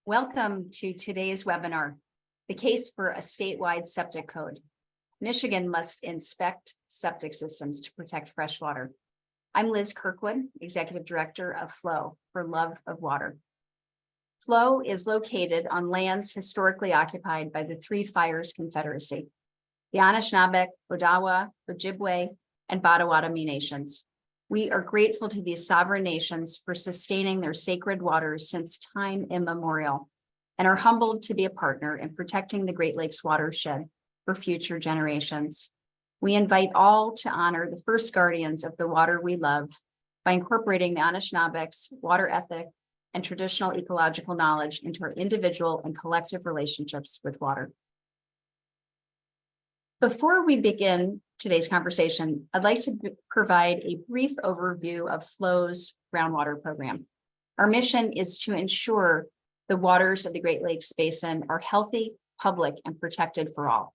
Welcome to today's webinar, The Case for a Statewide Septic Code. Michigan must inspect septic systems to protect fresh water. I'm Liz Kirkwood, Executive Director of FLOW for Love of Water. FLOW is located on lands historically occupied by the Three Fires Confederacy, the Anishinaabe, Odawa, Ojibwe, and Potawatomi nations. We are grateful to these sovereign nations for sustaining their sacred waters since time immemorial, and are humbled to be a partner in protecting the Great Lakes watershed for future generations. We invite all to honor the first guardians of the water we love by incorporating the Anishinaabeg's water ethic and traditional ecological knowledge into our individual and collective relationships with water. Before we begin today's conversation, I'd like to provide a brief overview of FLOW's groundwater program. Our mission is to ensure the waters of the Great Lakes Basin are healthy, public, and protected for all.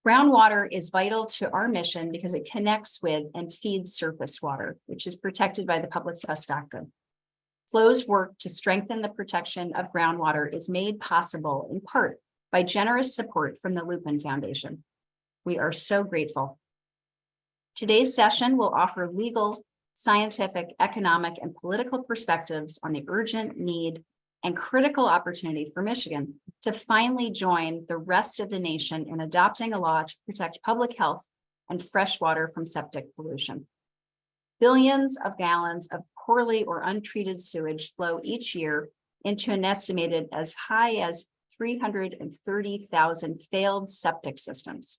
Groundwater is vital to our mission because it connects with and feeds surface water, which is protected by the public trust doctrine. FLOW's work to strengthen the protection of groundwater is made possible in part by generous support from the Lupin Foundation. We are so grateful. Today's session will offer legal, scientific, economic, and political perspectives on the urgent need and critical opportunity for Michigan to finally join the rest of the nation in adopting a law to protect public health and fresh water from septic pollution. Billions of gallons of poorly or untreated sewage flow each year into an estimated as high as 330,000 failed septic systems.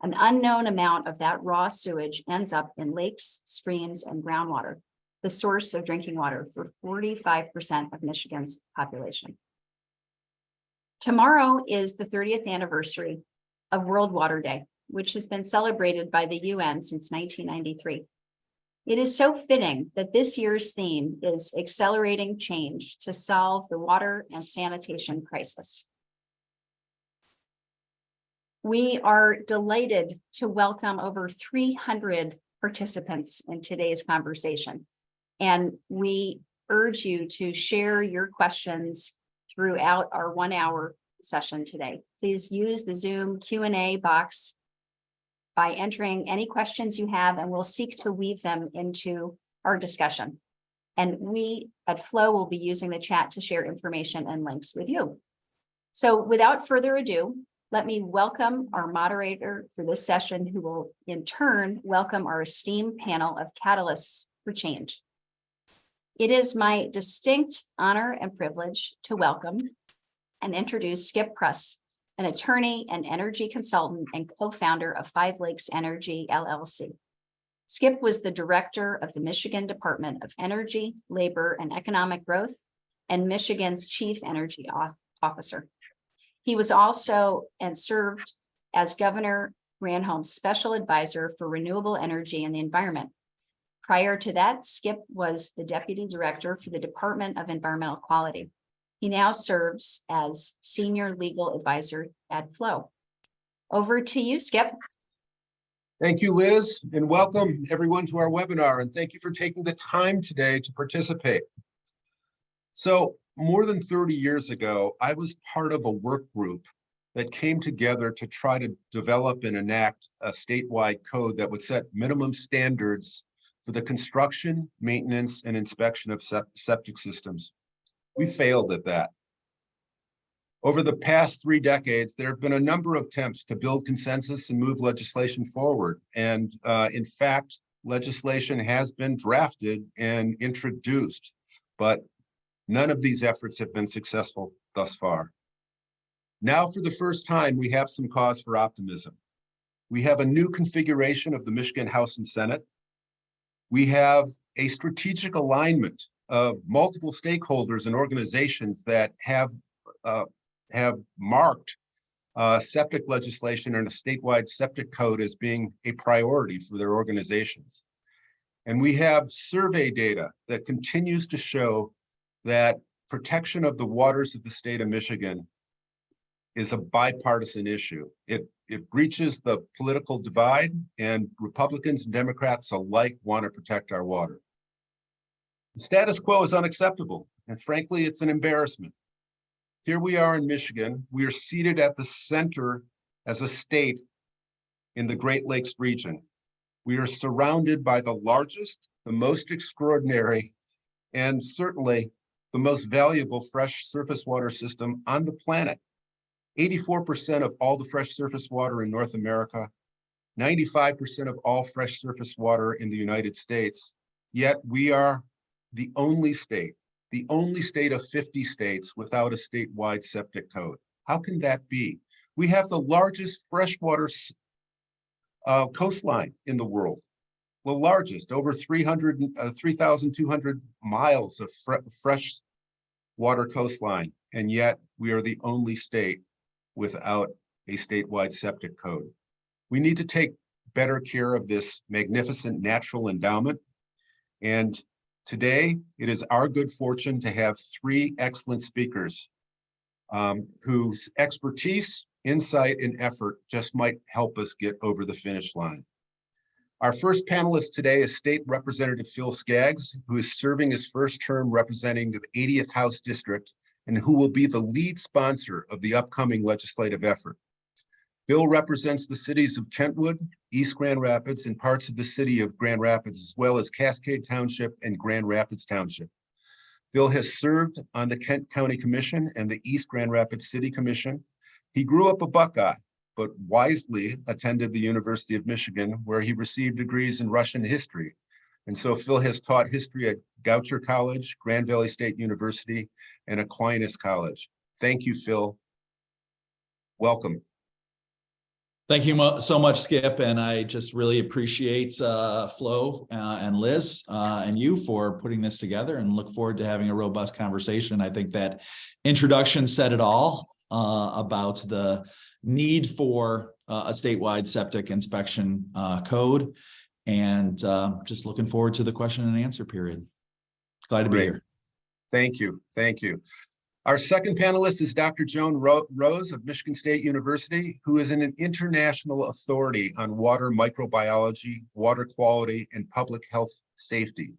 An unknown amount of that raw sewage ends up in lakes, streams, and groundwater, the source of drinking water for 45% of Michigan's population. Tomorrow is the 30th anniversary of World Water Day, which has been celebrated by the UN since 1993. It is so fitting that this year's theme is accelerating change to solve the water and sanitation crisis. We are delighted to welcome over 300 participants in today's conversation, and we urge you to share your questions throughout our 1-hour session today. Please use the Zoom Q&A box by entering any questions you have, and we'll seek to weave them into our discussion. And we at FLOW will be using the chat to share information and links with you. So without further ado, let me welcome our moderator for this session, who will in turn welcome our esteemed panel of catalysts for change. It is my distinct honor and privilege to welcome and introduce Skip Press, an attorney and energy consultant and co-founder of Five Lakes Energy, LLC. Skip was the director of the Michigan Department of Energy, Labor, and Economic Growth, and Michigan's chief energy officer. He was also and served as Governor Granholm's special advisor for renewable energy and the environment. Prior to that, Skip was the deputy director for the Department of Environmental Quality. He now serves as senior legal advisor at FLOW. Over to you, Skip. Thank you, Liz, and welcome everyone to our webinar, and thank you for taking the time today to participate. So, more than 30 years ago, I was part of a work group that came together to try to develop and enact a statewide code that would set minimum standards for the construction, maintenance, and inspection of septic systems. We failed at that. Over the past 3 decades, there have been a number of attempts to build consensus and move legislation forward. And in fact, legislation has been drafted and introduced, but none of these efforts have been successful thus far. Now, for the first time, we have some cause for optimism. We have a new configuration of the Michigan House and Senate. We have a strategic alignment of multiple stakeholders and organizations that have marked septic legislation and a statewide septic code as being a priority for their organizations. And we have survey data that continues to show that protection of the waters of the state of Michigan is a bipartisan issue. It breaches the political divide, and Republicans and Democrats alike want to protect our water. The status quo is unacceptable, and frankly, it's an embarrassment. Here we are in Michigan. We are seated at the center as a state in the Great Lakes region. We are surrounded by the largest, the most extraordinary, and certainly the most valuable fresh surface water system on the planet. 84% of all the fresh surface water in North America, 95% of all fresh surface water in the United States. Yet we are the only state of 50 states without a statewide septic code. How can that be? We have the largest freshwater coastline in the world, the largest, over 3,200 miles of fresh water coastline, and yet we are the only state without a statewide septic code. We need to take better care of this magnificent natural endowment. And today, it is our good fortune to have three excellent speakers whose expertise, insight, and effort just might help us get over the finish line. Our first panelist today is State Representative Phil Skaggs, who is serving his first term representing the 80th House District and who will be the lead sponsor of the upcoming legislative effort. Phil represents the cities of Kentwood, East Grand Rapids, and parts of the city of Grand Rapids, as well as Cascade Township and Grand Rapids Township. Phil has served on the Kent County Commission and the East Grand Rapids City Commission. He grew up a Buckeye, but wisely attended the University of Michigan, where he received degrees in Russian history. And so Phil has taught history at Goucher College, Grand Valley State University, and Aquinas College. Thank you, Phil. Welcome. Thank you so much, Skip, and I just really appreciate Flo and Liz and you for putting this together, and look forward to having a robust conversation. I think that introduction said it all about the need for a statewide septic inspection code, and just looking forward to the question and answer period. Glad to be here. Thank you. Thank you. Our second panelist is Dr. Joan Rose of Michigan State University, who is an international authority on water microbiology, water quality, and public health safety.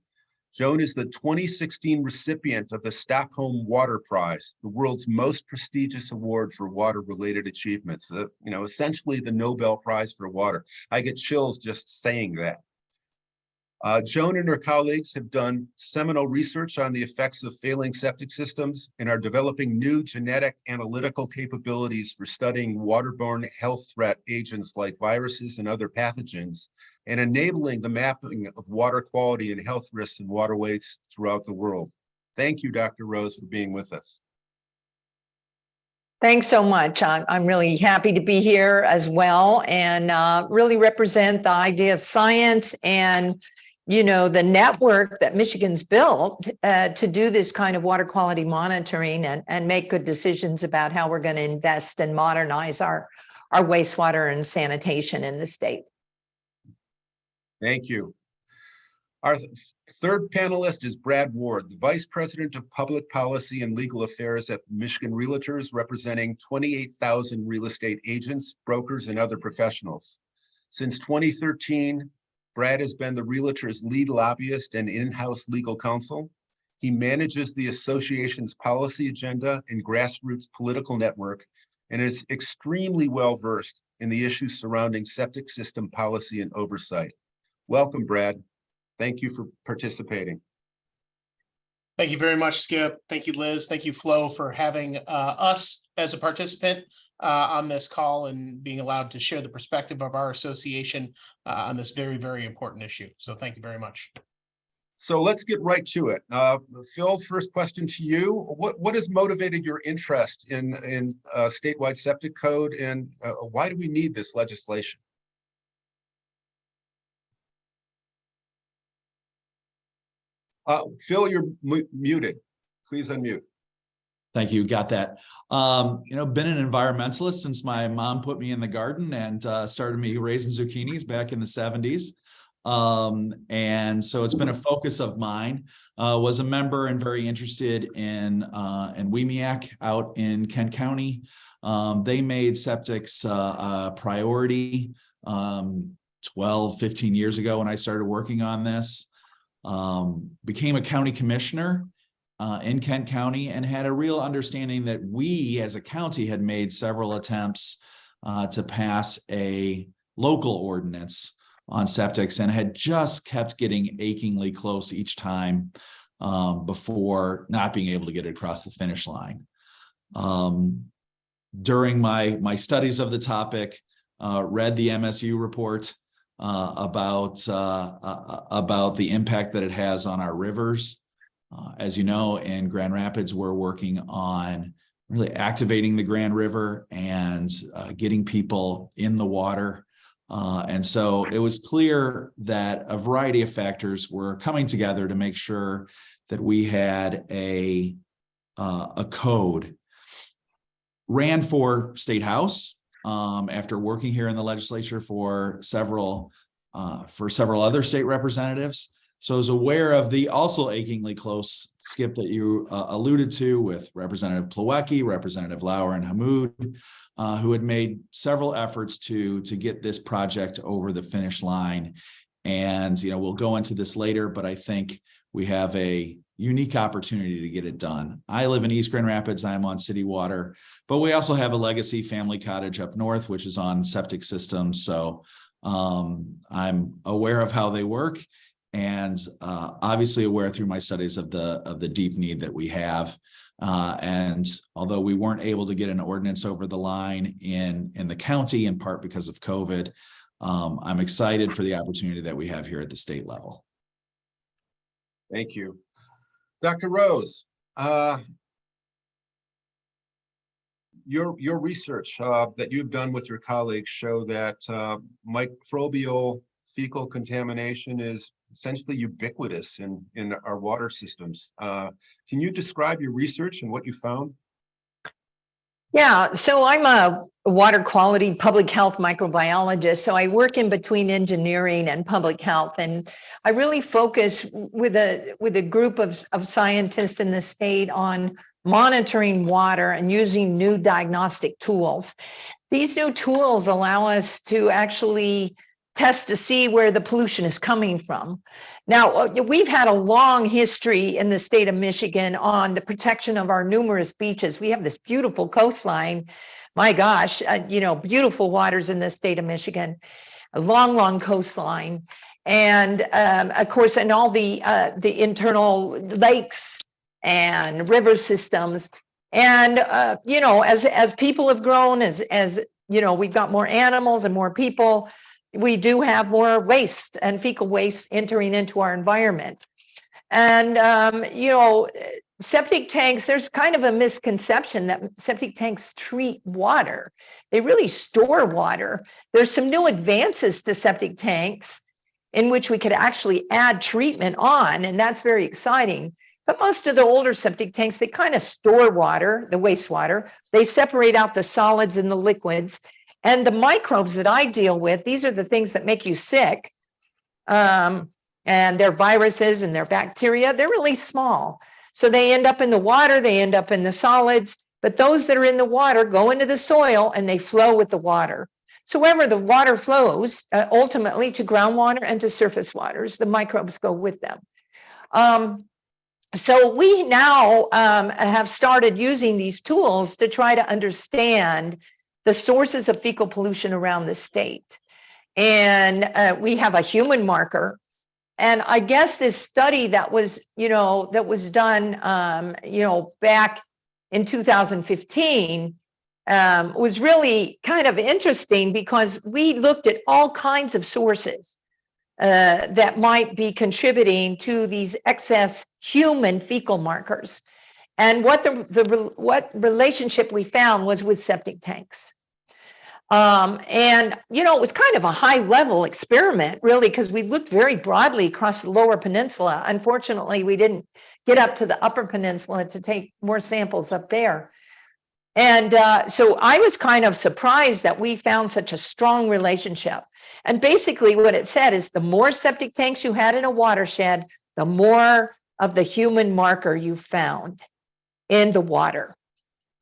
Joan is the 2016 recipient of the Stockholm Water Prize, the world's most prestigious award for water-related achievements. Essentially the Nobel Prize for water. I get chills just saying that. Joan and her colleagues have done seminal research on the effects of failing septic systems and are developing new genetic analytical capabilities for studying waterborne health threat agents like viruses and other pathogens, and enabling the mapping of water quality and health risks in waterways throughout the world. Thank you, Dr. Rose, for being with us. Thanks so much. I'm really happy to be here as well, and really represent the idea of science and the network that Michigan's built to do this kind of water quality monitoring and make good decisions about how we're going to invest and modernize our wastewater and sanitation in the state. Thank you. Our third panelist is Brad Ward, the Vice President of Public Policy and Legal Affairs at Michigan Realtors, representing 28,000 real estate agents, brokers, and other professionals. Since 2013, Brad has been the Realtors' lead lobbyist and in-house legal counsel. He manages the association's policy agenda and grassroots political network, and is extremely well-versed in the issues surrounding septic system policy and oversight. Welcome, Brad. Thank you for participating. Thank you very much, Skip. Thank you, Liz. Thank you, Flo, for having us as a participant on this call and being allowed to share the perspective of our association on this very, very important issue. So thank you very much. So let's get right to it. Phil, first question to you. What has motivated your interest in statewide septic code, and why do we need this legislation? Phil, you're muted. Please unmute. Thank you. Got that. Been an environmentalist since my mom put me in the garden and started me raising zucchinis back in the 70s. And so it's been a focus of mine. Was a member and very interested in WEMEAC out in Kent County. They made septics a priority 12, 15 years ago when I started working on this. Became a county commissioner in Kent County and had a real understanding that we as a county had made several attempts to pass a local ordinance on septics and had just kept getting achingly close each time before not being able to get it across the finish line. During my studies of the topic, read the MSU report about the impact that it has on our rivers. As you know, in Grand Rapids, we're working on really activating the Grand River and getting people in the water. And so it was clear that a variety of factors were coming together to make sure that we had a code. Ran for State House after working here in the legislature for several other state representatives. So I was aware of the also achingly close, Skip, that you alluded to with Representative Plawecki, Representative Lauer, and Hammoud, who had made several efforts to get this project over the finish line. And, we'll go into this later, but I think we have a unique opportunity to get it done. I live in East Grand Rapids. I'm on city water, but we also have a legacy family cottage up north, which is on septic systems. So I'm aware of how they work. And obviously aware through my studies of the deep need that we have. And although we weren't able to get an ordinance over the line in the county, in part because of COVID, I'm excited for the opportunity that we have here at the state level. Thank you. Dr. Rose, your research that you've done with your colleagues show that microbial fecal contamination is essentially ubiquitous in our water systems. Can you describe your research and what you found? Yeah, so I'm a water quality public health microbiologist. So I work in between engineering and public health. And I really focus with a group of scientists in the state on monitoring water and using new diagnostic tools. These new tools allow us to actually test to see where the pollution is coming from. Now, we've had a long history in the state of Michigan on the protection of our numerous beaches. We have this beautiful coastline. My gosh, beautiful waters in the state of Michigan, a long, long coastline. And of course, and all the internal lakes and river systems. And, as people have grown, as we've got more animals and more people, we do have more waste and fecal waste entering into our environment. And, septic tanks, there's kind of a misconception that septic tanks treat water. They really store water. There's some new advances to septic tanks in which we could actually add treatment on, and that's very exciting. But most of the older septic tanks, they kind of store water, the wastewater. They separate out the solids and the liquids. And the microbes that I deal with, these are the things that make you sick. And they're viruses and they're bacteria. They're really small. So they end up in the water, they end up in the solids. But those that are in the water go into the soil and they flow with the water. So wherever the water flows, ultimately to groundwater and to surface waters, the microbes go with them. So we now have started using these tools to try to understand the sources of fecal pollution around the state. And we have a human marker. And I guess this study that was done, back in 2015 was really kind of interesting because we looked at all kinds of sources that might be contributing to these excess human fecal markers. And what what relationship we found was with septic tanks. And, it was kind of a high level experiment, really, because we looked very broadly across the lower peninsula. Unfortunately, we didn't get up to the upper peninsula to take more samples up there. And so I was kind of surprised that we found such a strong relationship. And basically what it said is the more septic tanks you had in a watershed, the more of the human marker you found in the water.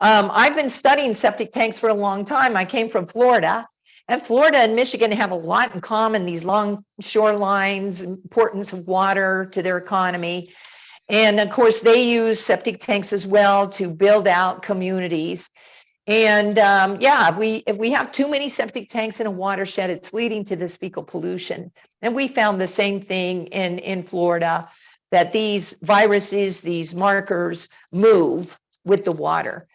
I've been studying septic tanks for a long time. I came from Florida, and Florida and Michigan have a lot in common, these long shorelines, importance of water to their economy. And of course, they use septic tanks as well to build out communities. And yeah, if we have too many septic tanks in a watershed, it's leading to this fecal pollution. And we found the same thing in Florida, that these viruses, these markers move with the water.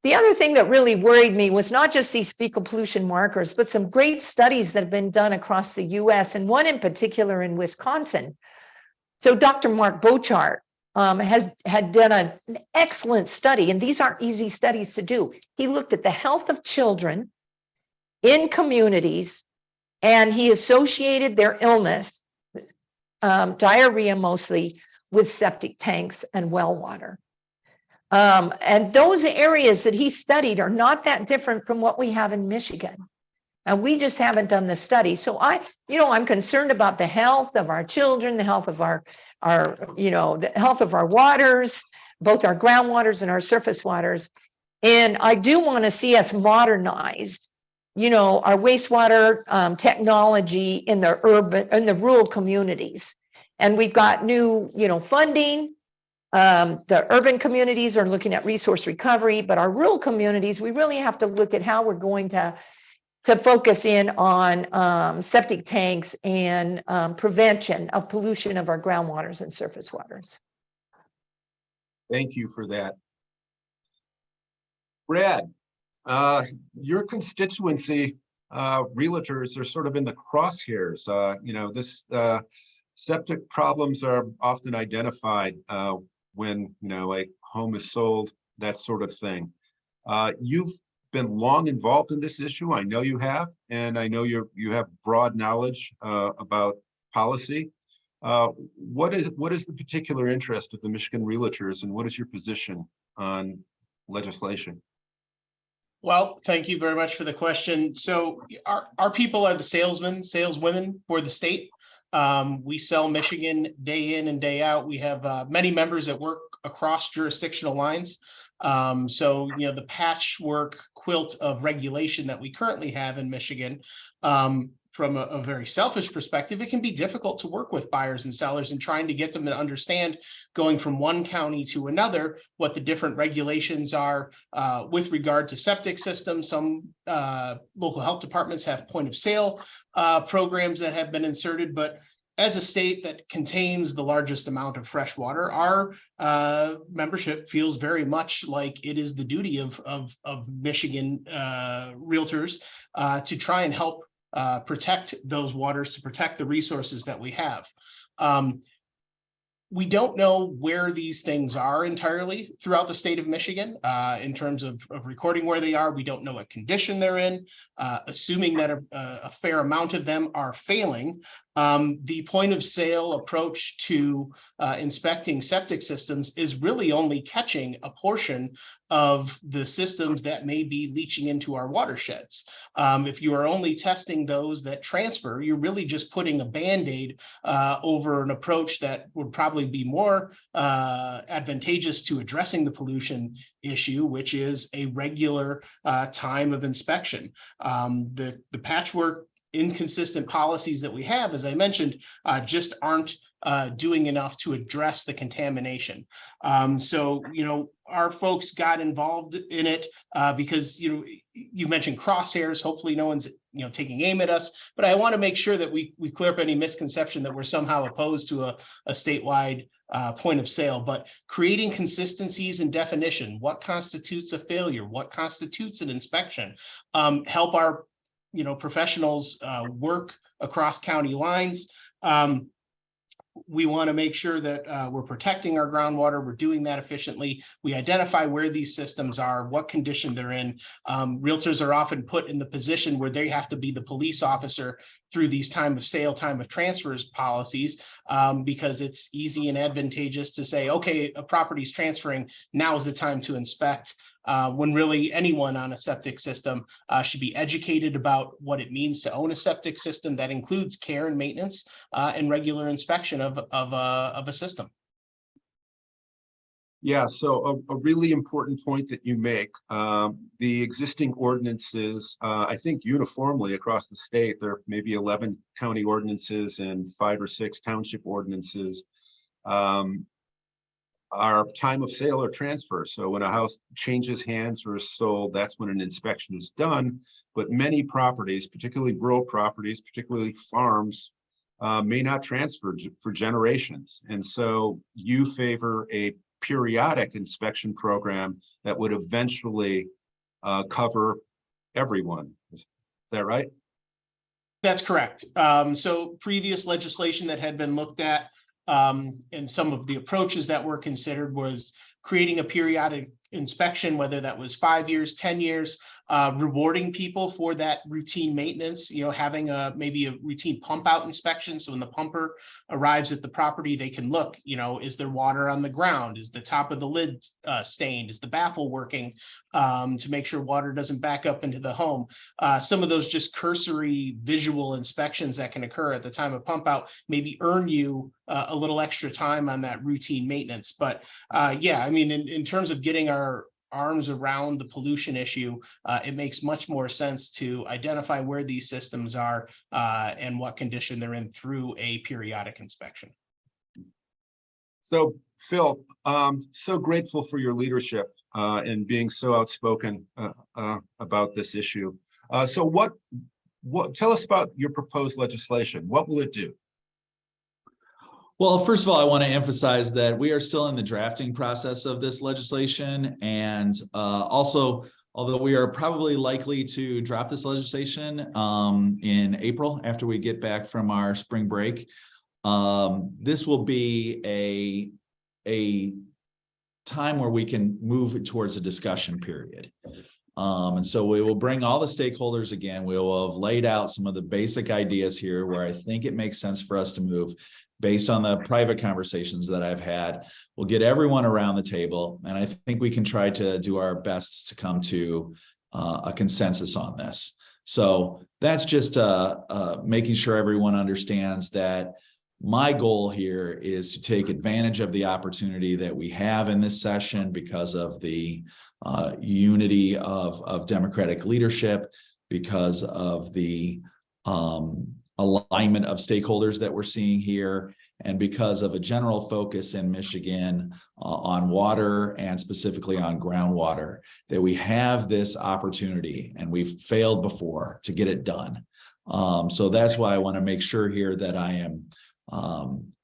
The other thing that really worried me was not just these fecal pollution markers, but some great studies that have been done across the US, and one in particular in Wisconsin. So Dr. Mark Bochart had done an excellent study, and these aren't easy studies to do. He looked at the health of children in communities, and he associated their illness, diarrhea mostly, with septic tanks and well water. And those areas that he studied are not that different from what we have in Michigan. And we just haven't done the study. So I'm concerned about the health of our children, the health of the health of our waters, both our groundwaters and our surface waters. And I do want to see us modernize, our wastewater technology in the rural communities. And we've got new, funding. The urban communities are looking at resource recovery, but our rural communities, we really have to look at how we're going to focus in on septic tanks and prevention of pollution of our groundwaters and surface waters. Thank you for that. Brad, your constituency, realtors are sort of in the crosshairs. This septic problems are often identified when, a home is sold, that sort of thing. You've been long involved in this issue. I know you have, and I know you have broad knowledge about policy. What is the particular interest of the Michigan Realtors, and what is your position on legislation? Well, thank you very much for the question. So our people are the saleswomen for the state. We sell Michigan day in and day out. We have many members that work across jurisdictional lines. So, the patchwork quilt of regulation that we currently have in Michigan, from a very selfish perspective, it can be difficult to work with buyers and sellers and trying to get them to understand, going from one county to another, what the different regulations are with regard to septic systems. Some local health departments have point of sale programs that have been inserted, but as a state that contains the largest amount of fresh water, our membership feels very much like it is the duty of Michigan realtors to try and help protect those waters, to protect the resources that we have. We don't know where these things are entirely throughout the state of Michigan in terms of recording where they are. We don't know what condition they're in, assuming that a fair amount of them are failing. The point of sale approach to inspecting septic systems is really only catching a portion of the systems that may be leaching into our watersheds. If you are only testing those that transfer, you're really just putting a Band-Aid over an approach that would probably be more advantageous to addressing the pollution issue, which is a regular time of inspection. The patchwork inconsistent policies that we have, as I mentioned, just aren't doing enough to address the contamination. So, our folks got involved in it because, you mentioned crosshairs. Hopefully no one's, taking aim at us, but I want to make sure that we clear up any misconception that we're somehow opposed to a statewide point of sale, but creating consistencies in definition, what constitutes a failure, what constitutes an inspection, help our professionals work across county lines. We want to make sure that we're protecting our groundwater. We're doing that efficiently. We identify where these systems are, what condition they're in. Realtors are often put in the position where they have to be the police officer through these time of sale, time of transfers policies, because it's easy and advantageous to say, okay, a property's transferring, now is the time to inspect. When really anyone on a septic system should be educated about what it means to own a septic system that includes care and maintenance and regular inspection of a system. Yeah, so a really important point that you make. The existing ordinances, I think uniformly across the state, there are maybe 11 county ordinances and 5 or 6 township ordinances. our time of sale or transfer. So when a house changes hands or is sold, that's when an inspection is done. But many properties, particularly rural properties, particularly farms, may not transfer for generations. And so you favor a periodic inspection program that would eventually cover everyone. Is that right? That's correct. So previous legislation that had been looked at, and some of the approaches that were considered was creating a periodic inspection, whether that was 5 years, 10 years, rewarding people for that routine maintenance, having maybe a routine pump out inspection. So when the pumper arrives at the property, they can look, is there water on the ground? Is the top of the lid stained? Is the baffle working, to make sure water doesn't back up into the home? Some of those just cursory visual inspections that can occur at the time of pump out maybe earn you a little extra time on that routine maintenance. But yeah, I mean, in terms of getting our arms around the pollution issue, it makes much more sense to identify where these systems are and what condition they're in through a periodic inspection. So Phil, so grateful for your leadership and being so outspoken about this issue. So what tell us about your proposed legislation. What will it do? Well, first of all, I want to emphasize that we are still in the drafting process of this legislation. And also, although we are probably likely to drop this legislation in April after we get back from our spring break, this will be a time where we can move towards a discussion period. And so we will bring all the stakeholders again. We will have laid out some of the basic ideas here where I think it makes sense for us to move based on the private conversations that I've had. We'll get everyone around the table, and I think we can try to do our best to come to a consensus on this. So that's just making sure everyone understands that my goal here is to take advantage of the opportunity that we have in this session because of the unity of Democratic leadership, because of the alignment of stakeholders that we're seeing here, and because of a general focus in Michigan on water and specifically on groundwater, that we have this opportunity, and we've failed before, to get it done. So that's why I want to make sure here that I am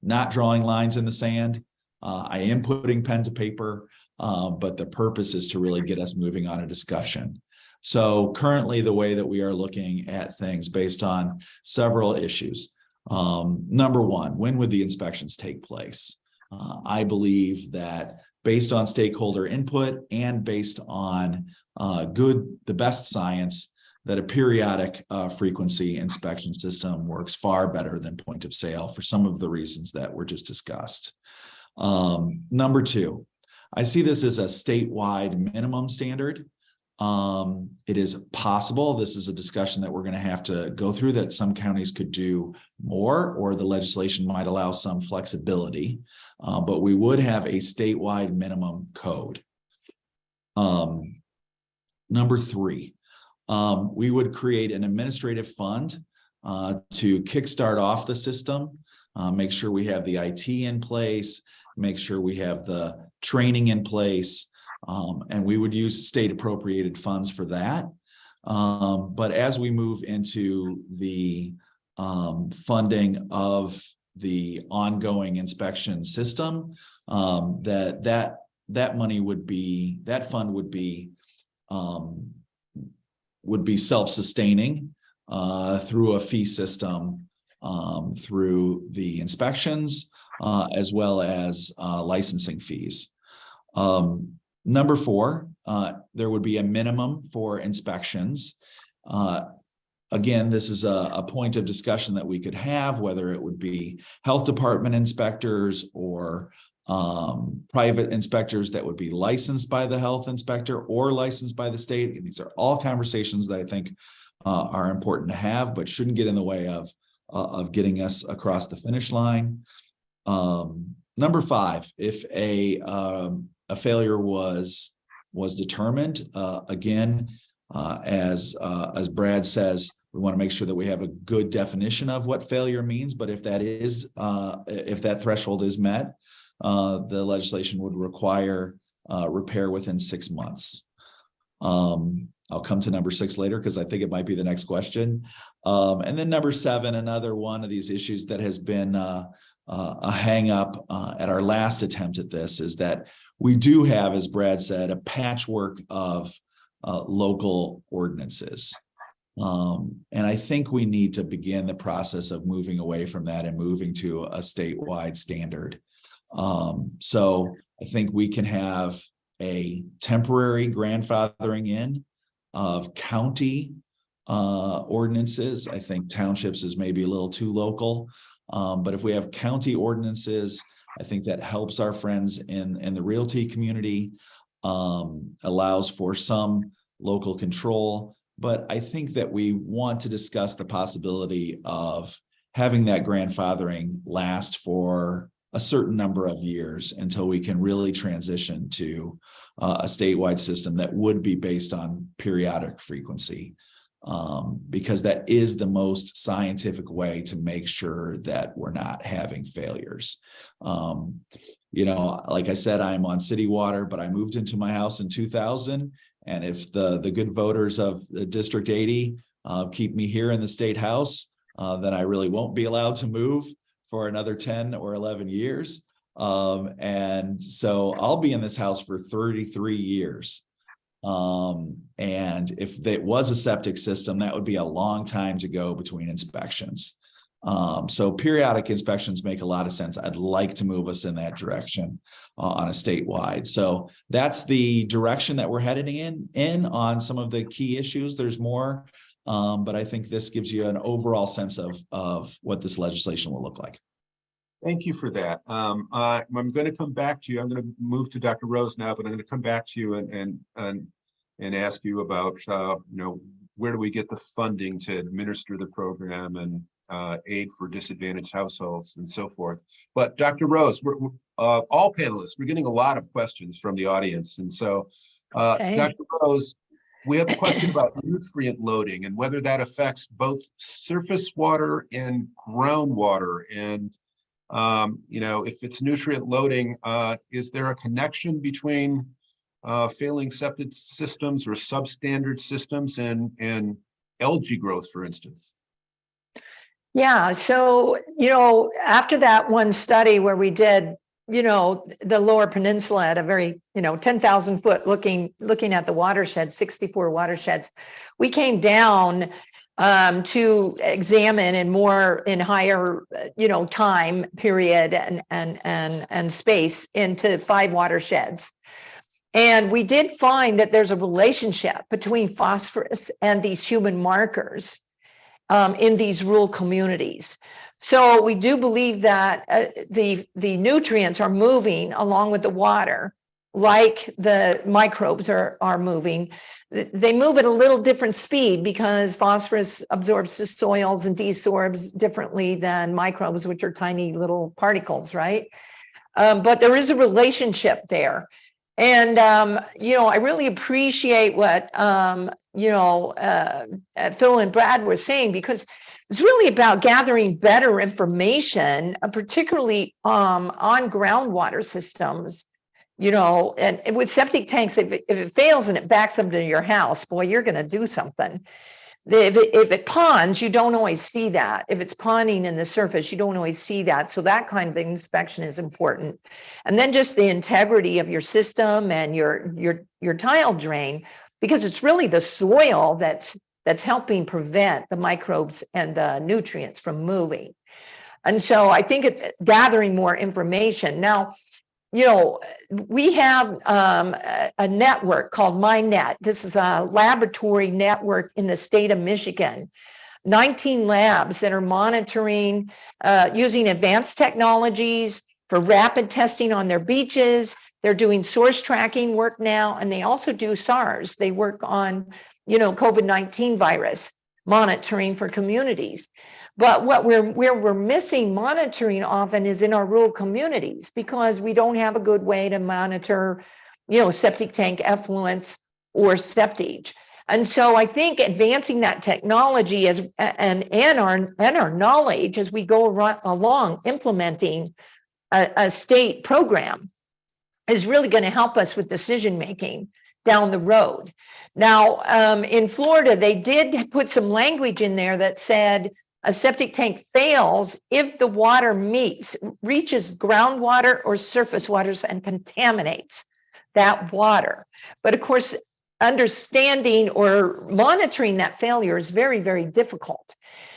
not drawing lines in the sand. I am putting pen to paper, but the purpose is to really get us moving on a discussion. So currently, the way that we are looking at things based on several issues. Number one, when would the inspections take place? I believe that based on stakeholder input and based on the best science, that a periodic frequency inspection system works far better than point of sale for some of the reasons that were just discussed. Number two, I see this as a statewide minimum standard. It is possible, this is a discussion that we're going to have to go through, that some counties could do more, or the legislation might allow some flexibility, but we would have a statewide minimum code. Number three, we would create an administrative fund to kickstart off the system, make sure we have the IT in place, make sure we have the training in place, and we would use state appropriated funds for that. But as we move into the funding of the ongoing inspection system, that money would be, that fund would be self-sustaining through a fee system, through the inspections, as well as licensing fees. Number four, there would be a minimum for inspections. Again, this is a point of discussion that we could have, whether it would be health department inspectors or private inspectors that would be licensed by the health inspector or licensed by the state. And these are all conversations that I think are important to have, but shouldn't get in the way of getting us across the finish line. Number five, if a failure was determined, again, as Brad says, we want to make sure that we have a good definition of what failure means. But if that threshold is met, the legislation would require repair within 6 months. I'll come to number 6 later because I think it might be the next question. And then number 7, another one of these issues that has been a hang up at our last attempt at this is that we do have, as Brad said, a patchwork of local ordinances. And I think we need to begin the process of moving away from that and moving to a statewide standard. So I think we can have a temporary grandfathering in of county ordinances. I think townships is maybe a little too local. But if we have county ordinances, I think that helps our friends in the realty community, allows for some local control. But I think that we want to discuss the possibility of having that grandfathering last for a certain number of years until we can really transition to a statewide system that would be based on periodic frequency, because that is the most scientific way to make sure that we're not having failures. You know, like I said, I'm on city water, but I moved into my house in 2000. And if the good voters of the District 80 keep me here in the state house, then I really won't be allowed to move for another 10 or 11 years. And so I'll be in this house for 33 years. And if it was a septic system, that would be a long time to go between inspections. So periodic inspections make a lot of sense. I'd like to move us in that direction on a statewide. So that's the direction that we're heading in on some of the key issues. There's more, but I think this gives you an overall sense of what this legislation will look like. Thank you for that. I'm going to come back to you. I'm going to move to Dr. Rose now, but I'm going to come back to you and ask you about, you know, where do we get the funding to administer the program and aid for disadvantaged households and so forth. But Dr. Rose, we're all panelists, we're getting a lot of questions from the audience. And so, Okay. Dr. Rose, we have a question about nutrient loading and whether that affects both surface water and groundwater. And, you know, if it's nutrient loading, is there a connection between failing septic systems or substandard systems and algae growth, for instance? Yeah, so, you know, after that one study where we did, you know, the Lower Peninsula at a very, you know, 10,000 foot looking at the watershed, 64 watersheds, we came down to examine in higher, you know, time period and space into 5 watersheds. And we did find that there's a relationship between phosphorus and these human markers in these rural communities. So we do believe that the nutrients are moving along with the water, like the microbes are moving. They move at a little different speed because phosphorus absorbs the soils and desorbs differently than microbes, which are tiny little particles, right? But there is a relationship there. And, you know, I really appreciate what, you know, Phil and Brad were saying, because it's really about gathering better information, particularly on groundwater systems, you know, and with septic tanks, if it fails and it backs up to your house, boy, you're going to do something. If it ponds, you don't always see that. If it's ponding in the surface, you don't always see that. So that kind of inspection is important. And then just the integrity of your system and your tile drain, because it's really the soil that's helping prevent the microbes and the nutrients from moving. And so I think it's gathering more information. Now, you know, we have a network called MyNet. This is a laboratory network in the state of Michigan. 19 labs that are monitoring using advanced technologies for rapid testing on their beaches. They're doing source tracking work now, and they also do SARS. They work on, you know, COVID-19 virus monitoring for communities. But where we're missing monitoring often is in our rural communities, because we don't have a good way to monitor, you know, septic tank effluents or septage. And so I think advancing that technology and our knowledge as we go along implementing a state program is really going to help us with decision making down the road. Now, in Florida, they did put some language in there that said a septic tank fails if the water reaches groundwater or surface waters and contaminates that water. But of course, understanding or monitoring that failure is very, very difficult.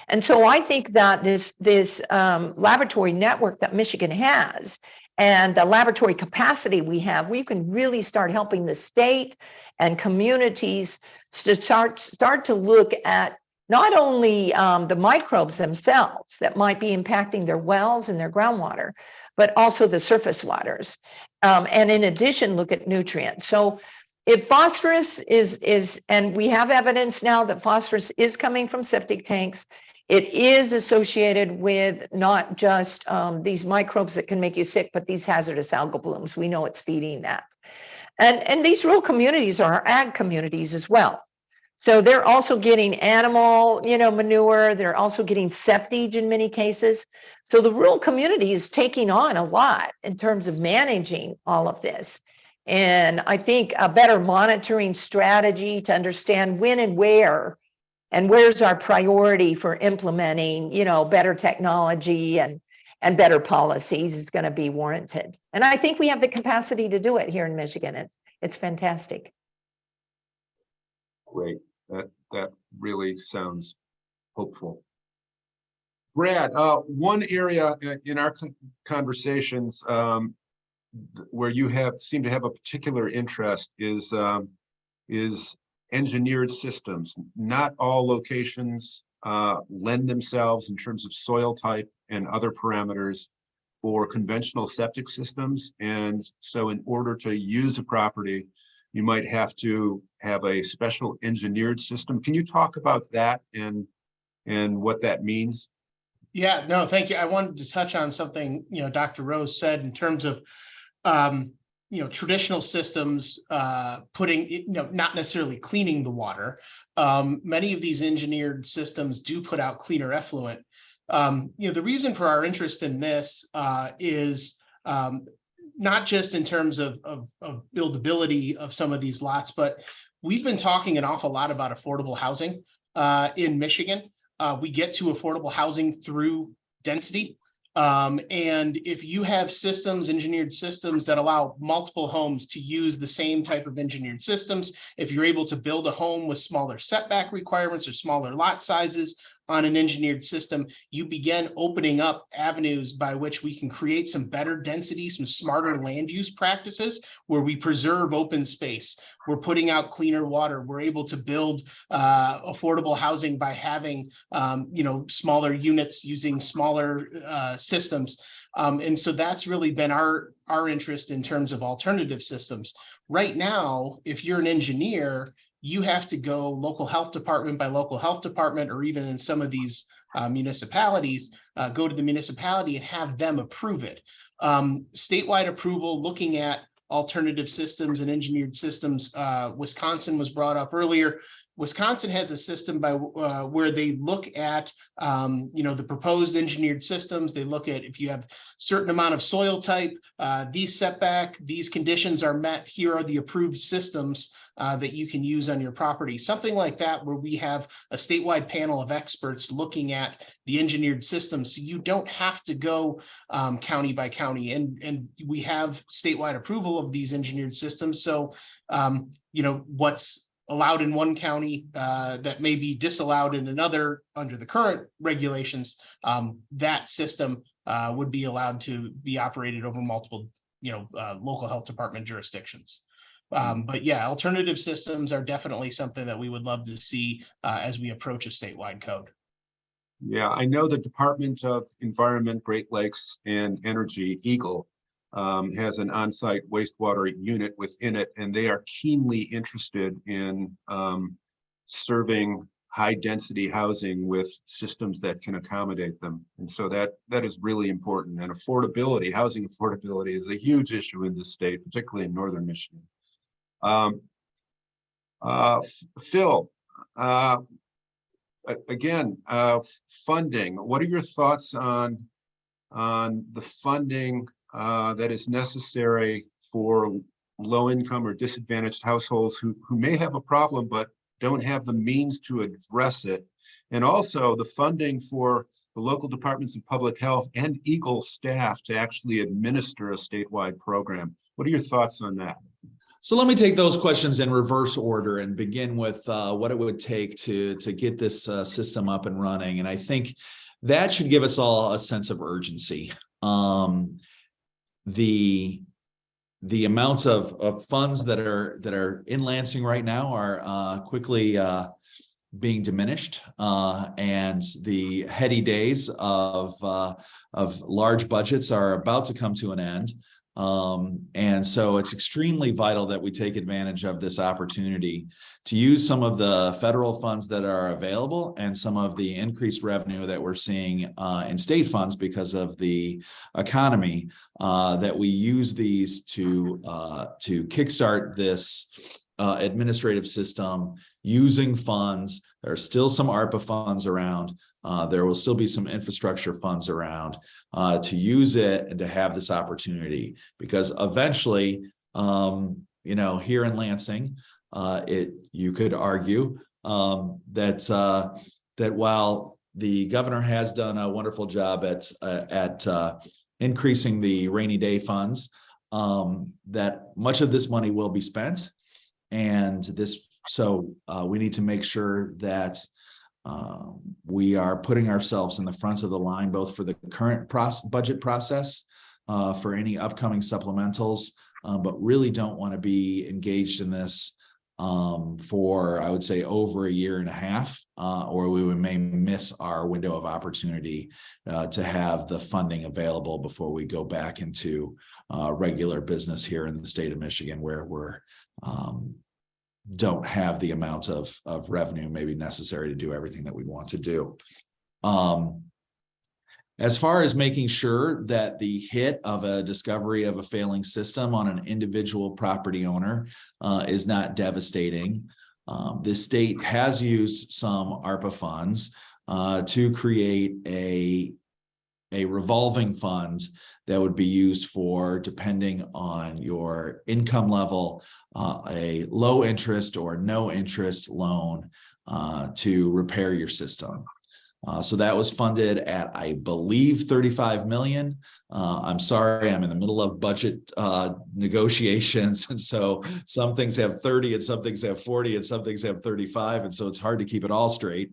And so I think that this laboratory network that Michigan has and the laboratory capacity we have, we can really start helping the state and communities to start to look at not only the microbes themselves that might be impacting their wells and their groundwater, but also the surface waters. And in addition, look at nutrients. So if phosphorus is, and we have evidence now that phosphorus is coming from septic tanks, it is associated with not just these microbes that can make you sick, but these hazardous algal blooms. We know it's feeding that. And these rural communities are ag communities as well. So they're also getting animal, manure. They're also getting septage in many cases. So the rural community is taking on a lot in terms of managing all of this. And I think a better monitoring strategy to understand when and where's our priority for implementing, better technology and better policies is going to be warranted. And I think we have the capacity to do it here in Michigan. It's fantastic. Great. That really sounds hopeful. Brad, one area in our conversations where you seem to have a particular interest is engineered systems. Not all locations lend themselves in terms of soil type and other parameters for conventional septic systems. And so in order to use a property, you might have to have a special engineered system. Can you talk about that and what that means? Yeah, no, thank you. I wanted to touch on something, Dr. Rose said in terms of, traditional systems putting, not necessarily cleaning the water. Many of these engineered systems do put out cleaner effluent. The reason for our interest in this is not just in terms of buildability of some of these lots, but we've been talking an awful lot about affordable housing in Michigan. We get to affordable housing through density. And if you have engineered systems that allow multiple homes to use the same type of engineered systems, if you're able to build a home with smaller setback requirements or smaller lot sizes on an engineered system, you begin opening up avenues by which we can create some better density, some smarter land use practices where we preserve open space. We're putting out cleaner water. We're able to build affordable housing by having, smaller units using smaller systems. And so that's really been our interest in terms of alternative systems. Right now, if you're an engineer, you have to go local health department by local health department, or even in some of these municipalities, go to the municipality and have them approve it. Statewide approval, looking at alternative systems and engineered systems. Wisconsin was brought up earlier. Wisconsin has a system by where they look at, the proposed engineered systems. They look at if you have certain amount of soil type, these setback, these conditions are met. Here are the approved systems that you can use on your property. Something like that, where we have a statewide panel of experts looking at the engineered systems, so you don't have to go county by county. And we have statewide approval of these engineered systems. So, what's allowed in one county that may be disallowed in another under the current regulations, that system would be allowed to be operated over multiple, local health department jurisdictions. But yeah, alternative systems are definitely something that we would love to see as we approach a statewide code. Yeah, I know the Department of Environment, Great Lakes and Energy, EGLE, has an on-site wastewater unit within it, and they are keenly interested in serving high-density housing with systems that can accommodate them. And so that is really important. And affordability, housing affordability, is a huge issue in this state, particularly in northern Michigan. Phil, again, funding. What are your thoughts on the funding that is necessary for low-income or disadvantaged households who may have a problem but don't have the means to address it. And also the funding for the local departments of public health and Eagle staff to actually administer a statewide program. What are your thoughts on that? So let me take those questions in reverse order and begin with what it would take to get this system up and running. And I think that should give us all a sense of urgency. The amounts of funds that are in Lansing right now are quickly being diminished, and the heady days of large budgets are about to come to an end. And so it's extremely vital that we take advantage of this opportunity to use some of the federal funds that are available and some of the increased revenue that we're seeing in state funds because of the economy, that we use these to kickstart this administrative system using funds. There are still some ARPA funds around. There will still be some infrastructure funds around to use it and to have this opportunity, because eventually, here in Lansing, you could argue that while the governor has done a wonderful job at increasing the rainy day funds, that much of this money will be spent, and we need to make sure that we are putting ourselves in the front of the line, both for the current budget process, for any upcoming supplementals, but really don't want to be engaged in this for, I would say, over a year and a half, or we may miss our window of opportunity to have the funding available before we go back into regular business here in the state of Michigan, where we're don't have the amount of revenue maybe necessary to do everything that we want to do. As far as making sure that the hit of a discovery of a failing system on an individual property owner is not devastating, the state has used some ARPA funds to create a revolving fund that would be used for, depending on your income level, a low interest or no interest loan to repair your system. So that was funded at, I believe, 35 million. I'm sorry, I'm in the middle of budget negotiations. And so some things have 30 and some things have 40 and some things have 35. And so it's hard to keep it all straight.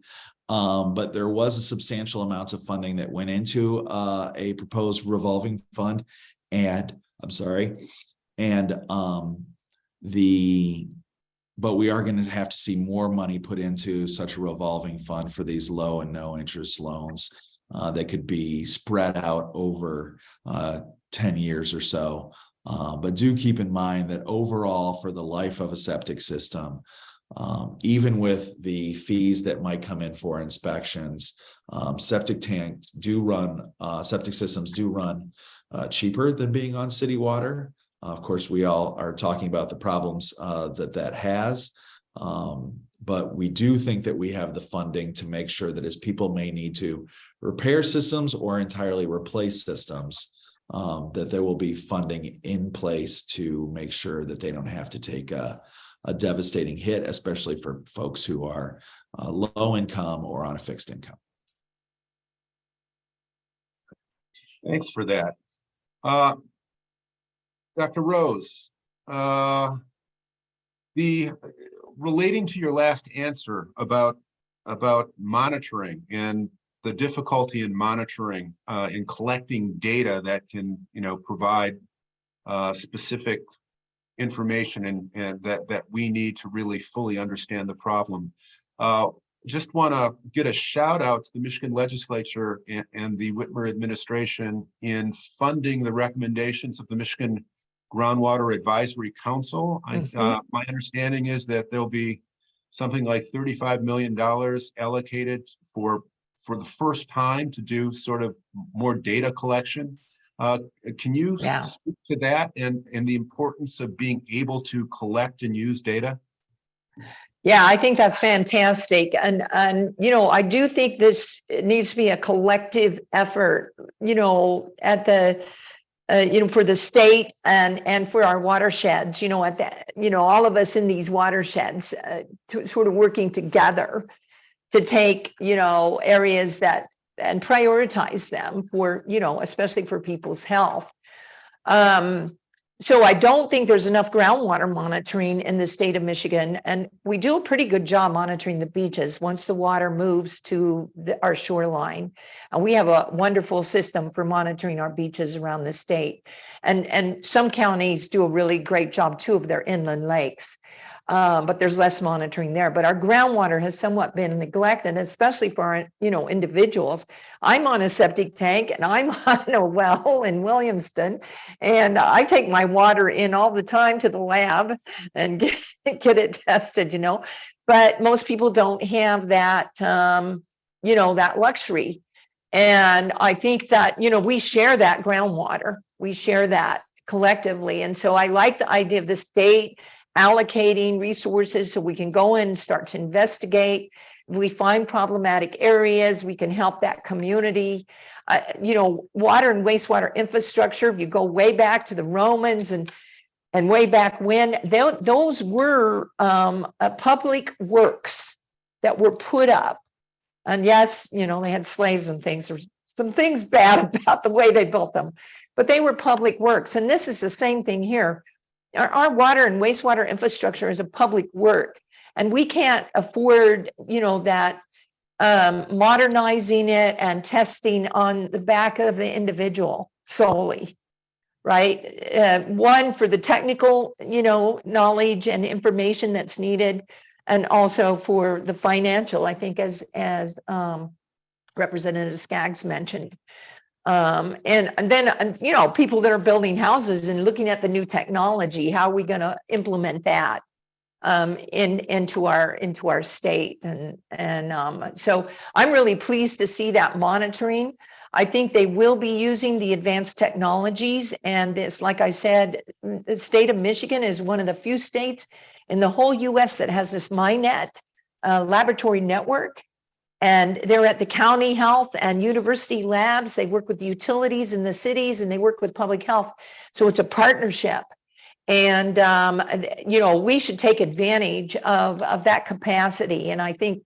But there was a substantial amount of funding that went into a proposed revolving fund. And I'm sorry. And but we are going to have to see more money put into such a revolving fund for these low and no interest loans that could be spread out over 10 years or so. But do keep in mind that overall, for the life of a septic system, even with the fees that might come in for inspections, septic systems do run cheaper than being on city water. Of course, we all are talking about the problems that has, but we do think that we have the funding to make sure that as people may need to repair systems or entirely replace systems, that there will be funding in place to make sure that they don't have to take a devastating hit, especially for folks who are low income or on a fixed income. Thanks for that. Dr. Rose, relating to your last answer about monitoring and the difficulty in monitoring, in collecting data that can, provide specific information and that we need to really fully understand the problem. Just want to get a shout out to the Michigan legislature and the Whitmer administration in funding the recommendations of the Michigan Groundwater Advisory Council. My understanding is that there'll be something like $35 million allocated for the first time to do sort of more data collection. Can you speak to that and the importance of being able to collect and use data? Yeah, I think that's fantastic. And I do think this needs to be a collective effort, at the for the state and for our watersheds, at that, all of us in these watersheds, sort of working together to take, areas and prioritize them for, especially for people's health. So I don't think there's enough groundwater monitoring in the state of Michigan, and we do a pretty good job monitoring the beaches once the water moves to our shoreline. And we have a wonderful system for monitoring our beaches around the state. And some counties do a really great job too of their inland lakes. But there's less monitoring there. But our groundwater has somewhat been neglected, especially for our, individuals. I'm on a septic tank and I'm on a well in Williamston, and I take my water in all the time to the lab and get it tested, But most people don't have that, that luxury. And I think that, we share that groundwater. We share that collectively. And so I like the idea of the state allocating resources so we can go in and start to investigate. If we find problematic areas, we can help that community. Water and wastewater infrastructure, if you go way back to the Romans and way back when, those were public works that were put up. And yes, they had slaves and things. There's some things bad about the way they built them, but they were public works. And this is the same thing here. Our water and wastewater infrastructure is a public work, and we can't afford, that modernizing it and testing on the back of the individual solely, right? One, for the technical, knowledge and information that's needed, and also for the financial, I think, as Representative Skaggs mentioned. And then, people that are building houses and looking at the new technology, how are we going to implement that into our state? And so I'm really pleased to see that monitoring. I think they will be using the advanced technologies. And this, like I said, the state of Michigan is one of the few states in the whole US that has this MyNet laboratory network. And they're at the county health and university labs. They work with the utilities in the cities, and they work with public health. So it's a partnership. And, we should take advantage of that capacity. And I think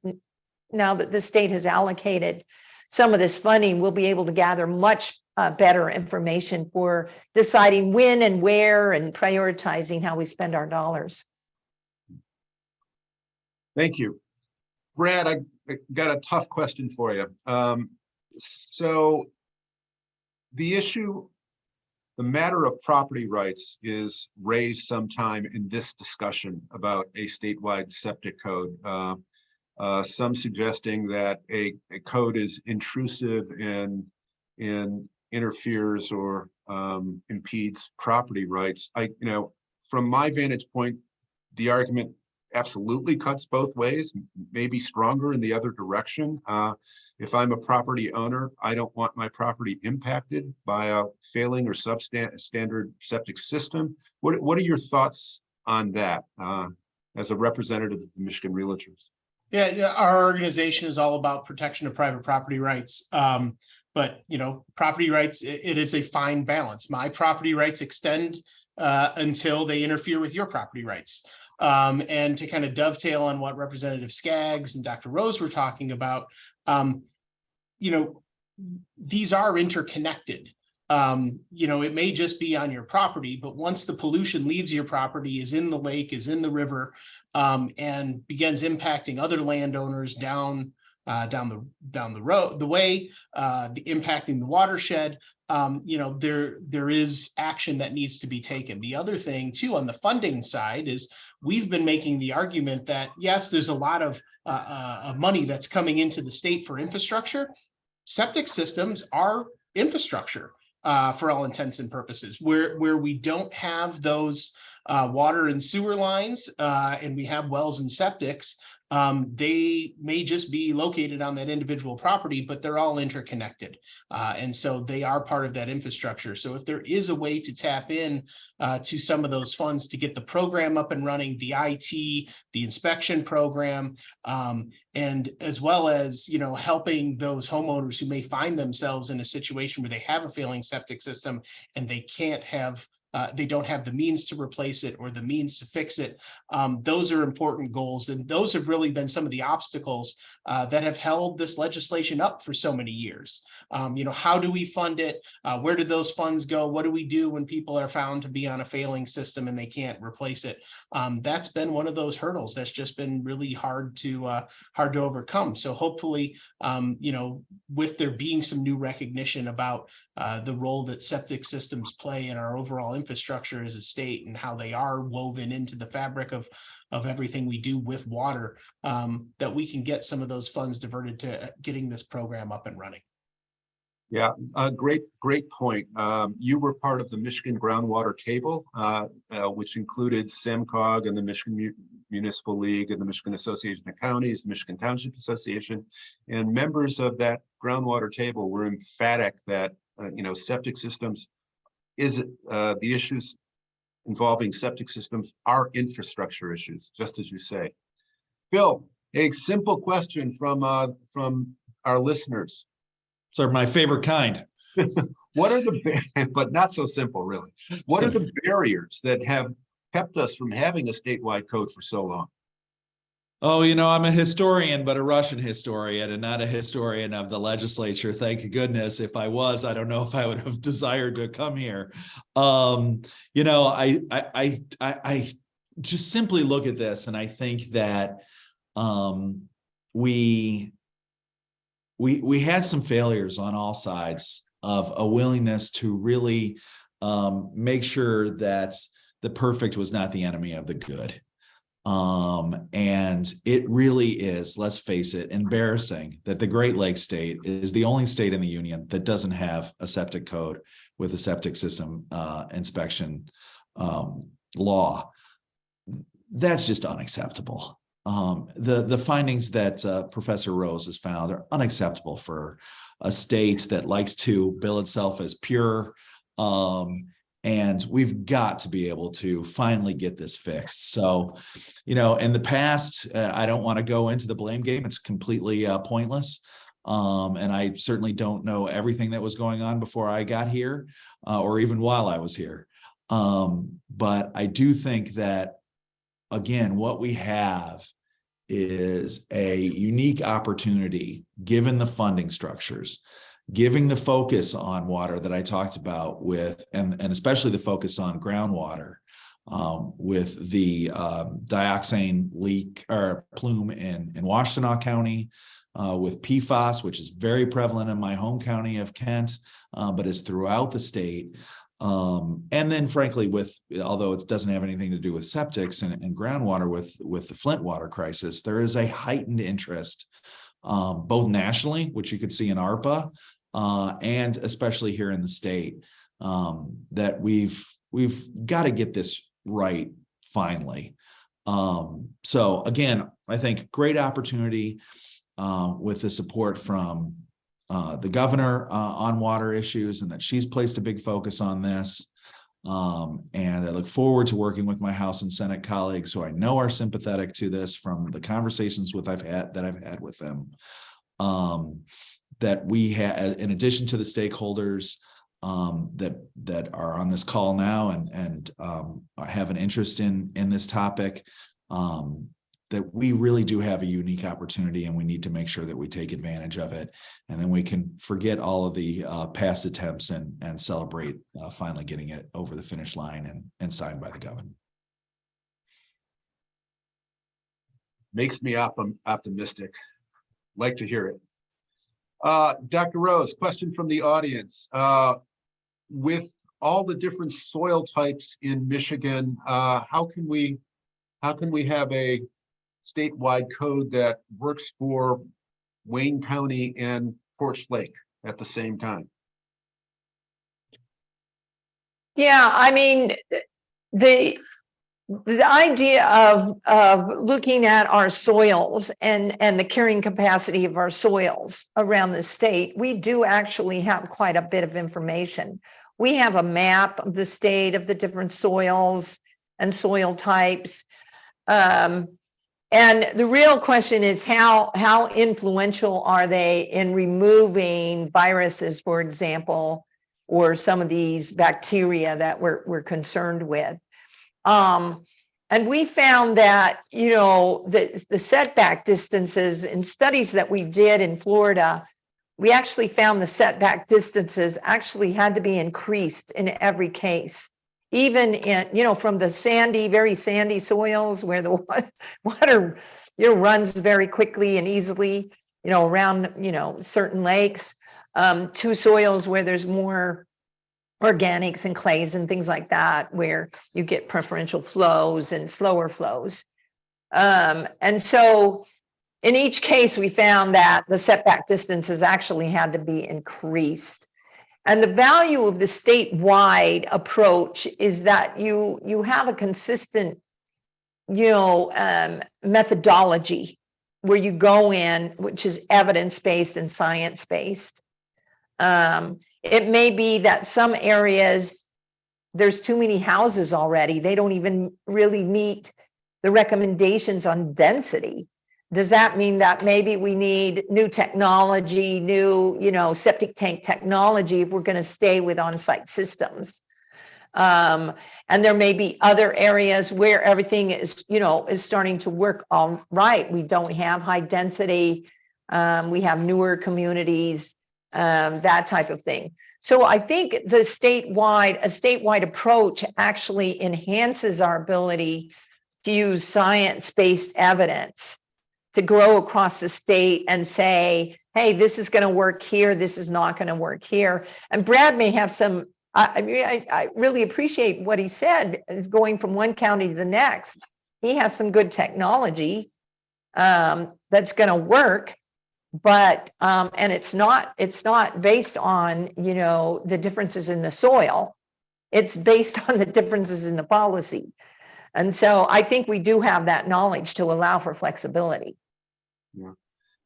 now that the state has allocated some of this funding, we'll be able to gather much better information for deciding when and where and prioritizing how we spend our dollars. Thank you. Brad, I got a tough question for you. So the matter of property rights is raised sometime in this discussion about a statewide septic code. Some suggesting that a code is intrusive and interferes or impedes property rights. From my vantage point, the argument absolutely cuts both ways, maybe stronger in the other direction. If I'm a property owner, I don't want my property impacted by a failing or substandard septic system. What are your thoughts on that as a representative of the Michigan Realtors? Yeah, our organization is all about protection of private property rights. But, property rights, it is a fine balance. My property rights extend until they interfere with your property rights. And to kind of dovetail on what Representative Skaggs and Dr. Rose were talking about, these are interconnected. It may just be on your property, but once the pollution leaves your property, is in the lake, is in the river, and begins impacting other landowners down the way, impacting the watershed, there is action that needs to be taken. The other thing too, on the funding side, is we've been making the argument that yes, there's a lot of money that's coming into the state for infrastructure. Septic systems are infrastructure for all intents and purposes. Where we don't have those water and sewer lines, and we have wells and septics, they may just be located on that individual property, but they're all interconnected. And so they are part of that infrastructure. So if there is a way to tap in to some of those funds to get the program up and running, the IT, the inspection program, and as well as, helping those homeowners who may find themselves in a situation where they have a failing septic system and they can't have they don't have the means to replace it or the means to fix it. Those are important goals. And those have really been some of the obstacles that have held this legislation up for so many years. How do we fund it? Where do those funds go? What do we do when people are found to be on a failing system and they can't replace it? That's been one of those hurdles that's just been really hard to overcome. So hopefully, with there being some new recognition about the role that septic systems play in our overall infrastructure as a state and how they are woven into the fabric of everything we do with water, that we can get some of those funds diverted to getting this program up and running. Yeah, great point. You were part of the Michigan Groundwater Table, which included SEMCOG and the Michigan Municipal League and the Michigan Association of Counties, the Michigan Township Association, and members of that groundwater table were emphatic that septic systems the issues involving septic systems are infrastructure issues, just as you say. Bill, a simple question from our listeners. So my favorite kind. What are but not so simple, really. What are the barriers that have kept us from having a statewide code for so long? Oh, I'm a historian, but a Russian historian and not a historian of the legislature. Thank goodness. If I was, I don't know if I would have desired to come here. I just simply look at this and I think that we had some failures on all sides of a willingness to really make sure that the perfect was not the enemy of the good. And it really is, let's face it, embarrassing that the Great Lakes state is the only state in the union that doesn't have a septic code with a septic system inspection law. That's just unacceptable. The findings that Professor Rose has found are unacceptable for a state that likes to bill itself as pure. And we've got to be able to finally get this fixed. So, in the past, I don't want to go into the blame game. It's completely pointless. And I certainly don't know everything that was going on before I got here or even while I was here. But I do think that, again, what we have is a unique opportunity, given the funding structures, giving the focus on water that I talked about with, and especially the focus on groundwater, with the dioxane leak or plume in Washtenaw County, with PFAS, which is very prevalent in my home county of Kent, but is throughout the state. And then frankly, although it doesn't have anything to do with septics and groundwater with the Flint water crisis, there is a heightened interest, both nationally, which you could see in ARPA, and especially here in the state, that we've got to get this right finally. So again, I think great opportunity with the support from the governor on water issues, and that she's placed a big focus on this. And I look forward to working with my House and Senate colleagues who I know are sympathetic to this from the conversations I've had with them. That we have, in addition to the stakeholders that are on this call now and have an interest in this topic, that we really do have a unique opportunity, and we need to make sure that we take advantage of it. And then we can forget all of the past attempts and celebrate finally getting it over the finish line and signed by the governor. Makes me optimistic. Like to hear it. Dr. Rose, question from the audience. With all the different soil types in Michigan, how can we have a statewide code that works for Wayne County and Porch Lake at the same time? Yeah, I mean, the idea of looking at our soils and the carrying capacity of our soils around the state, we do actually have quite a bit of information. We have a map of the state of the different soils and soil types. And the real question is how influential are they in removing viruses, for example, or some of these bacteria that we're concerned with. And we found that, you know, the setback distances in studies that we did in Florida, we actually found the setback distances actually had to be increased in every case. Even in, you know, from the sandy, very sandy soils where the water, you know, runs very quickly and easily, you know, around, you know, certain lakes, to soils where there's more organics and clays and things like that, where you get preferential flows and slower flows. And so in each case, we found that the setback distances actually had to be increased. And the value of the statewide approach is that you have a consistent, you know, methodology where you go in, which is evidence-based and science-based. It may be that some areas, there's too many houses already. They don't even really meet the recommendations on density. Does that mean that maybe we need new technology, new, you know, septic tank technology if we're going to stay with on-site systems? And there may be other areas where everything is, you know, is starting to work all right. We don't have high density. We have newer communities, that type of thing. So I think a statewide approach actually enhances our ability to use science-based evidence to grow across the state and say, hey, this is going to work here, this is not going to work here. And Brad may have some, I really appreciate what he said, is going from one county to the next. He has some good technology that's going to work, but and it's not based on, you know, the differences in the soil. It's based on the differences in the policy. And so I think we do have that knowledge to allow for flexibility. Yeah.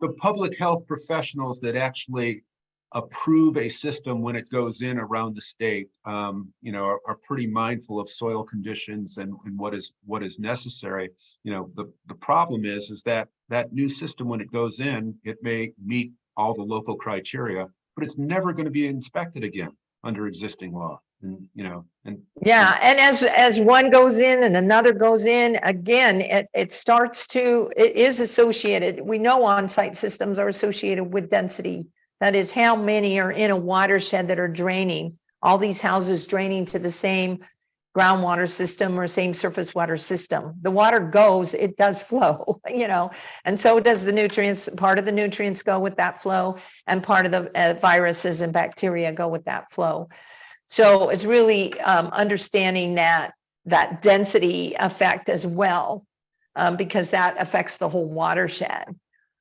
The public health professionals that actually approve a system when it goes in around the state, you know, are pretty mindful of soil conditions and what is necessary. You know, the problem is that new system, when it goes in, it may meet all the local criteria, but it's never going to be inspected again under existing law. And, you know, and yeah, and as one goes in and another goes in, again, it is associated. We know on-site systems are associated with density. That is, how many are in a watershed that are draining, all these houses draining to the same groundwater system or same surface water system. The water goes, it does flow, you know, and so does the nutrients. Part of the nutrients go with that flow, and part of the viruses and bacteria go with that flow. So it's really understanding that density effect as well, because that affects the whole watershed.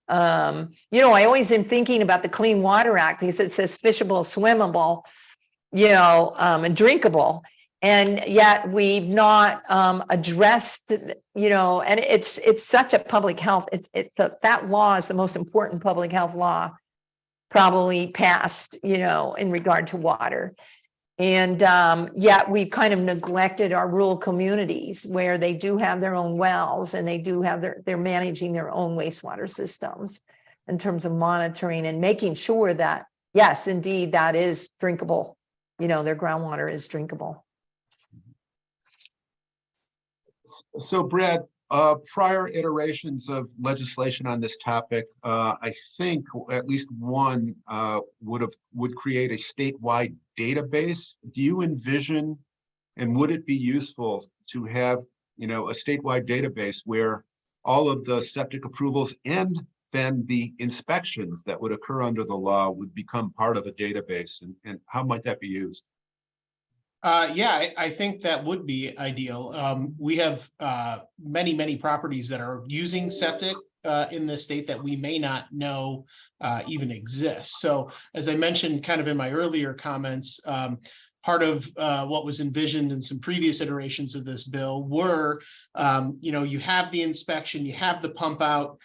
You know, I always am thinking about the Clean Water Act because it says fishable, swimmable, you know, and drinkable. And yet we've not addressed, you know, and it's such a public health. That law is the most important public health law probably passed, you know, in regard to water. And yet we've kind of neglected our rural communities where they do have their own wells and they do have they're managing their own wastewater systems in terms of monitoring and making sure that, yes, indeed, that is drinkable. You know, their groundwater is drinkable. So Brad, prior iterations of legislation on this topic, I think at least one would create a statewide database. Do you envision, and would it be useful to have, you know, a statewide database where all of the septic approvals and then the inspections that would occur under the law would become part of a database, and how might that be used? Yeah, I think that would be ideal. We have many properties that are using septic in the state that we may not know even exist. So as I mentioned kind of in my earlier comments, part of what was envisioned in some previous iterations of this bill were, you have the inspection, you have the pump out.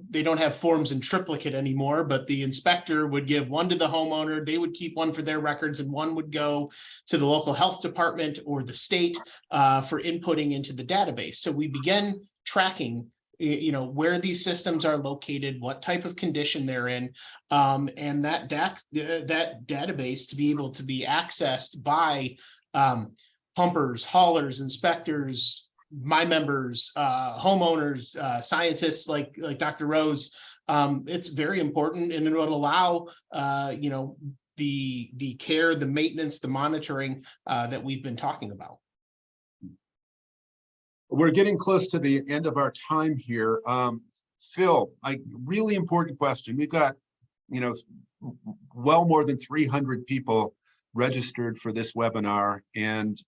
They don't have forms in triplicate anymore, but the inspector would give one to the homeowner. They would keep one for their records, and one would go to the local health department or the state for inputting into the database. So we began tracking where these systems are located, what type of condition they're in, and that database to be able to be accessed by pumpers, haulers, inspectors, my members, homeowners, scientists like Dr. Rose. It's very important, and it would allow the care, the maintenance, the monitoring that we've been talking about. We're getting close to the end of our time here. Phil, really important question. We've got, well more than 300 people registered for this webinar, and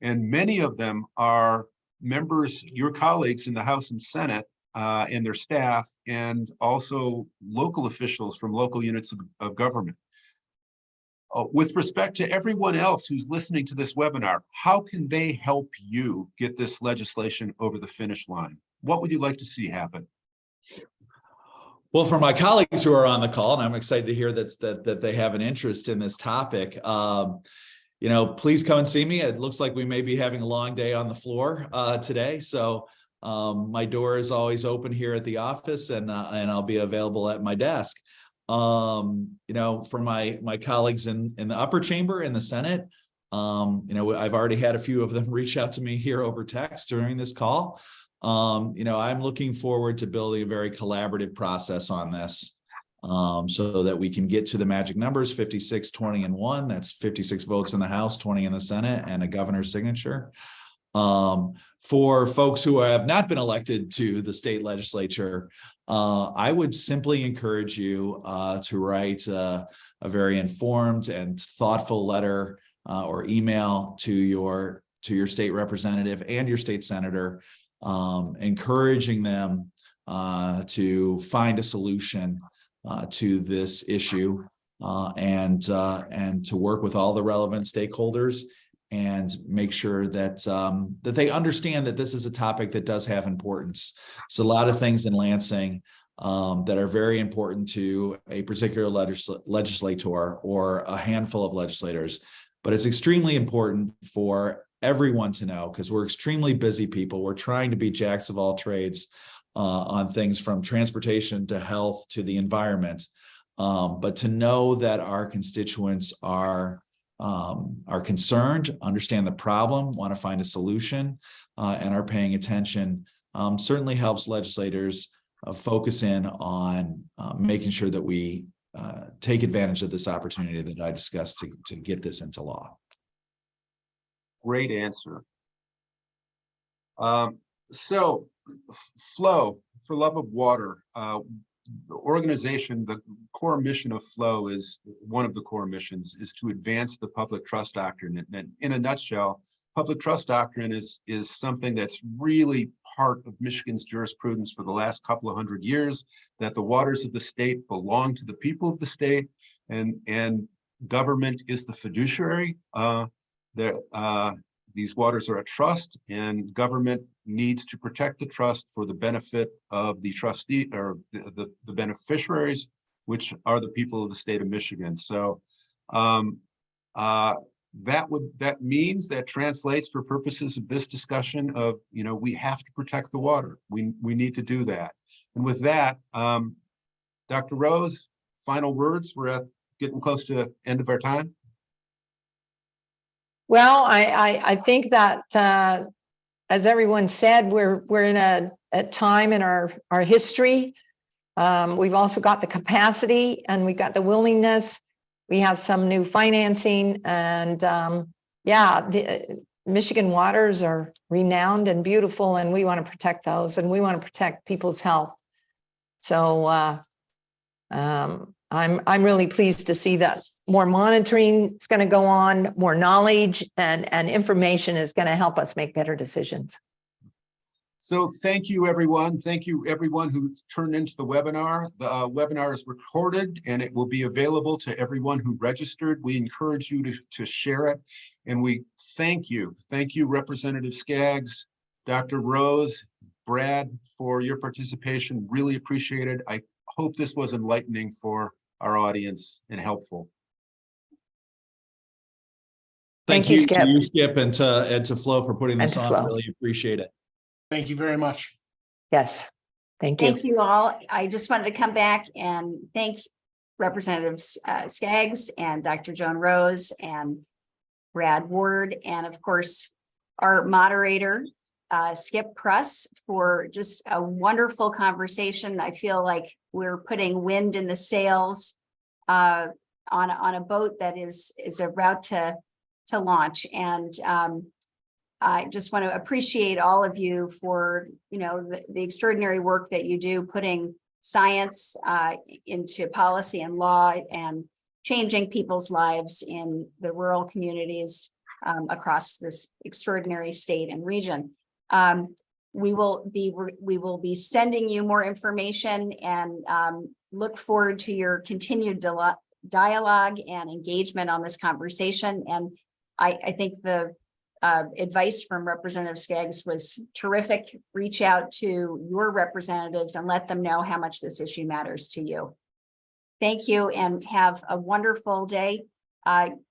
many of them are members, your colleagues in the House and Senate, and their staff, and also local officials from local units of government. With respect to everyone else who's listening to this webinar, how can they help you get this legislation over the finish line? What would you like to see happen? Well, for my colleagues who are on the call, and I'm excited to hear that they have an interest in this topic, please come and see me. It looks like we may be having a long day on the floor today. So my door is always open here at the office, and I'll be available at my desk. For my colleagues in the upper chamber in the Senate, I've already had a few of them reach out to me here over text during this call. I'm looking forward to building a very collaborative process on this, so that we can get to the magic numbers, 56, 20, and 1. That's 56 votes in the House, 20 in the Senate, and a governor's signature. For folks who have not been elected to the state legislature, I would simply encourage you to write a very informed and thoughtful letter or email to your state representative and your state senator, encouraging them to find a solution to this issue, and to work with all the relevant stakeholders and make sure that they understand that this is a topic that does have importance. So a lot of things in Lansing that are very important to a particular legislator or a handful of legislators, but it's extremely important for everyone to know, because we're extremely busy people. We're trying to be jacks of all trades on things from transportation to health to the environment, but to know that our constituents are concerned, understand the problem, want to find a solution, and are paying attention, certainly helps legislators focus in on making sure that we take advantage of this opportunity that I discussed to get this into law. Great answer. So, Flow, for love of water, the organization, the core mission of Flow is one of the core missions is to advance the public trust doctrine. And in a nutshell, public trust doctrine is something that's really part of Michigan's jurisprudence for the last couple of hundred years, that the waters of the state belong to the people of the state, and government is the fiduciary. These waters are a trust, and government needs to protect the trust for the benefit of the trustee or the beneficiaries, which are the people of the state of Michigan. So that means that translates for purposes of this discussion of, we have to protect the water. We need to do that. And with that, Dr. Rose, final words. We're getting close to the end of our time. Well, I think that as everyone said, we're in a time in our history. We've also got the capacity, and we've got the willingness. We have some new financing, and the Michigan waters are renowned and beautiful, and we want to protect those, and we want to protect people's health. So I'm really pleased to see that more monitoring is going to go on, more knowledge and information is going to help us make better decisions. So thank you, everyone. Thank you, everyone who turned into the webinar. The webinar is recorded and it will be available to everyone who registered. We encourage you to share it. And we thank you. Thank you, Representative Skaggs, Dr. Rose, Brad, for your participation. Really appreciate it. I hope this was enlightening for our audience and helpful. Thank you, To Skip. you, Skip, and to Flo for putting this And to on. Flo. Really appreciate it. Thank you very much. Yes, thank you. Thank you all. I just wanted to come back and thank Representatives Skaggs and Dr. Joan Rose and Brad Ward, and of course, our moderator, Skip Press, for just a wonderful conversation. I feel like we're putting wind in the sails on a boat that is about to launch. And I just want to appreciate all of you for, the extraordinary work that you do, putting science into policy and law and changing people's lives in the rural communities across this extraordinary state and region. We will be sending you more information, and look forward to your continued dialogue and engagement on this conversation. And I think the advice from Representative Skaggs was terrific. Reach out to your representatives and let them know how much this issue matters to you. Thank you and have a wonderful day.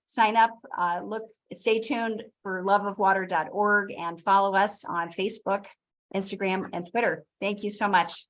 Sign up, stay tuned for loveofwater.org and follow us on Facebook, Instagram, and Twitter. Thank you so much.